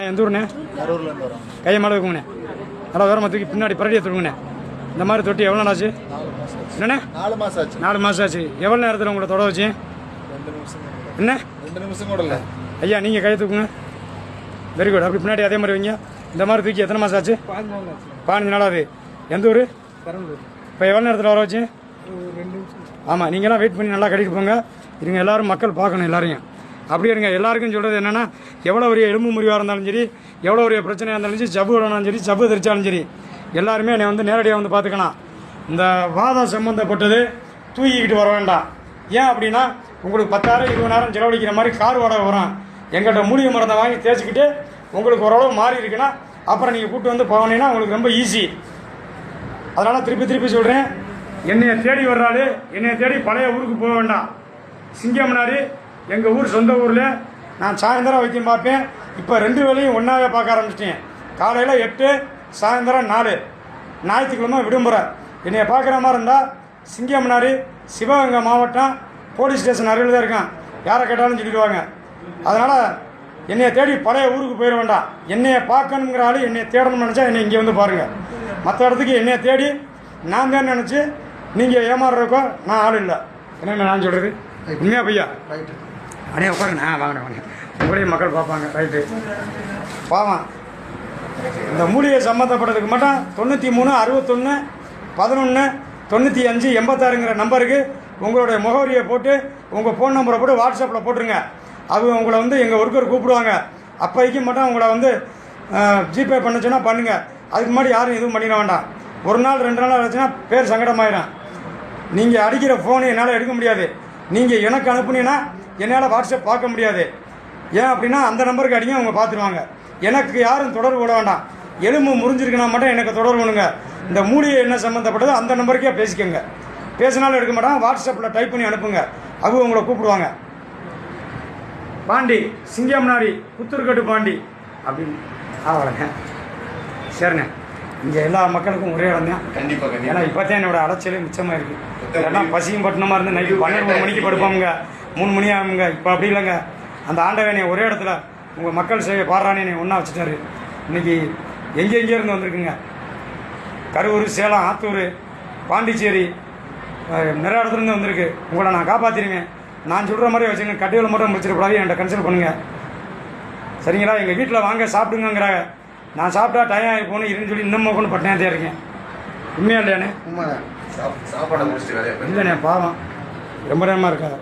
எந்த ஊருண்ணே? அரூர்லேருந்து வரோம். கையை மேலே வைக்குங்கண்ணே. நல்லா வேறமா தூக்கி பின்னாடி பரடியை தூக்குங்கண்ணே. இந்த மாதிரி தொட்டி எவ்வளோ நாள் ஆச்சு? 4 மாதம் ஆச்சு. என்னண்ணே? 4 மாதம் ஆச்சு. 4 மாதம் ஆச்சு. எவ்வளோ நேரத்தில் உங்களை தொட வச்சு? 2 நிமிஷம். என்ன? 2 நிமிஷம் கூட இல்லை. ஐயா நீங்கள் கையை தூக்குங்க. Very good. அப்படி பின்னாடி அதே மாதிரி வைங்க. இந்த மாதிரி தூக்கி எத்தனை மாதம் ஆச்சு? 15 நாள் ஆகுது. எந்த ஊர்? பெரம்பலூர். இப்போ எவ்வளோ நேரத்தில் வர வச்சு? 2 நிமிஷம். ஆமாம், நீங்களாம் வெயிட் பண்ணி நல்லா கட்டிட்டு போங்க. இருங்க, எல்லோரும் மக்கள் பார்க்கணும் எல்லாரையும். அப்படியே இருங்க. எல்லாருக்கும் சொல்கிறது என்னென்னா, எவ்வளோ ஒரு எலும்பு முறிவாக இருந்தாலும் சரி, எவ்வளோ ஒரு பிரச்சனையாக இருந்தாலும் சரி, ஜவ்வு விடனாலும் சரி, ஜவ்வு தெரிச்சாலும் சரி, எல்லாருமே என்னை வந்து நேரடியாக வந்து பார்த்துக்கலாம். இந்த வாதம் சம்மந்தப்பட்டது தூக்கிக்கிட்டு வர வேண்டாம். ஏன் அப்படின்னா, உங்களுக்கு 10,000 20,000 செலவழிக்கிற மாதிரி கார் வாடகை வரும். எங்கள்கிட்ட மூலிகை மருந்தை வாங்கி தேய்ச்சிக்கிட்டு உங்களுக்கு ஓரளவு மாறி இருக்குன்னா அப்புறம் நீங்கள் கூப்பிட்டு வந்து போனீங்கன்னா உங்களுக்கு ரொம்ப ஈஸி. அதனால் திருப்பி சொல்கிறேன், என்னையை தேடி வர்றாரு, என்னையை தேடி பழைய ஊருக்கு போக வேண்டாம். சிங்கம்னாரு எங்கள் ஊர், சொந்த ஊரில் நான் சாயந்தரம் வைத்தியம் பார்ப்பேன். இப்போ 2 வேளையும் ஒன்றாவே பார்க்க ஆரம்பிச்சிட்டேன். காலையில் 8, சாயந்தரம் 4. ஞாயிற்றுக்கிழமை விடுமுறை. என்னையை பார்க்குற மாதிரி இருந்தால் சிங்கம்னாரு சிவகங்கை மாவட்டம் போலீஸ் ஸ்டேஷன் அருகில் தான் இருக்கான். யாரை கேட்டாலும் சொல்லிடுவாங்க. அதனால் என்னையை தேடி பழைய ஊருக்கு போயிட வேண்டாம். என்னையை பார்க்கணுங்கிற ஆள், என்னையை தேடணும்னு நினச்சா என்னை இங்கே வந்து பாருங்கள். மற்ற இடத்துக்கு என்னையை தேடி நான் தான் நினச்சி நீங்கள் ஏமாறுறக்கோ நான் ஆள் இல்லை. என்ன நான் சொல்கிறது உண்மையா பையா? அண்ணே உட்காருங்க. வாங்க. உங்களையும் மக்கள் பார்ப்பாங்க. ரைட்டு. பாவம், இந்த மூலிகை சம்மந்தப்பட்டதுக்கு மட்டும் 93 61 11 95 86ங்கிற நம்பருக்கு உங்களுடைய முகவரியை போட்டு உங்கள் ஃபோன் நம்பரை போட்டு வாட்ஸ்அப்பில் போட்டுருங்க. அவங்க உங்களை வந்து எங்கள் ஒர்க்கர் கூப்பிடுவாங்க. அப்போதைக்கு மட்டும் உங்களை வந்து ஜிபே பண்ண சொன்னால் பண்ணுங்கள். அதுக்கு முன்னாடி யாரும் எதுவும் பண்ணிட வேண்டாம். 1 நாள் 2 நாள் ஆச்சுன்னா பேர் சங்கடமாயிடும். நீங்கள் அடிக்கிற ஃபோனை என்னால் எடுக்க முடியாது. நீங்கள் எனக்கு அனுப்புனீங்கன்னா என்னால் வாட்ஸ்அப் பார்க்க முடியாது. ஏன் அப்படின்னா அந்த நம்பருக்கு அடிங்க, அவங்க பார்த்துருவாங்க. எனக்கு யாரும் தொடர்பு விட வேண்டாம். எலும்பு முறிஞ்சிருக்குன்னா மட்டும் எனக்கு தொடர்பு பண்ணுங்க. இந்த மூலிகை என்ன சம்மந்தப்பட்டதோ அந்த நம்பருக்கே பேசிக்கோங்க. பேசினாலும் எடுக்க மாட்டாங்க. வாட்ஸ்அப்பில் டைப் பண்ணி அனுப்புங்க. அவங்க உங்களை கூப்பிடுவாங்க. பாண்டி சிங்கம்னாரி புத்தூர்கட்டு பாண்டி அப்படின்னு ஆவலங்க. சரிண்ணே, இங்கே எல்லா மக்களுக்கும் ஒரே இடம் தான். கண்டிப்பாக. ஏன்னா இப்போ தான் என்னோட அலைச்சலே மிச்சமாக இருக்குது. ஏன்னா பசியும் பட்டணமாக இருந்து நைட்டு 12 மணிக்கு படுப்பாங்க, 3 மணி ஆகுங்க. இப்போ அப்படி இல்லைங்க. அந்த ஆண்டவனை ஒரே இடத்துல உங்கள் மக்கள் சேவை பாடுறானே ஒன்றா வச்சுட்டாரு. இன்றைக்கி எங்கேருந்து வந்திருக்குங்க. கரூர், சேலம், ஆத்தூர், பாண்டிச்சேரி, நிறைய இடத்துலேருந்து வந்திருக்கு. உங்களை நான் காப்பாற்றிருவேன். நான் சொல்கிற மாதிரி வச்சுங்க. கட்டியில் மட்டும் முடிச்சிடக்கூடாது. என்கிட்ட கன்சல்ட் பண்ணுங்கள். சரிங்களா? எங்கள் வீட்டில் வாங்க சாப்பிடுங்கிறாங்க. நான் சாப்பிட்டா டயம் ஆகி போகணும் இருன்னு சொல்லி இன்னமும் கொண்டு பட்டினாத்தே இருக்கேன். உண்மையா இல்லையானே? உண்மைதான். சாப்பாடை முடிச்சுட்டு வேலையை இல்லைண்ணே, பாவம் ரொம்ப நேரமாக இருக்காது.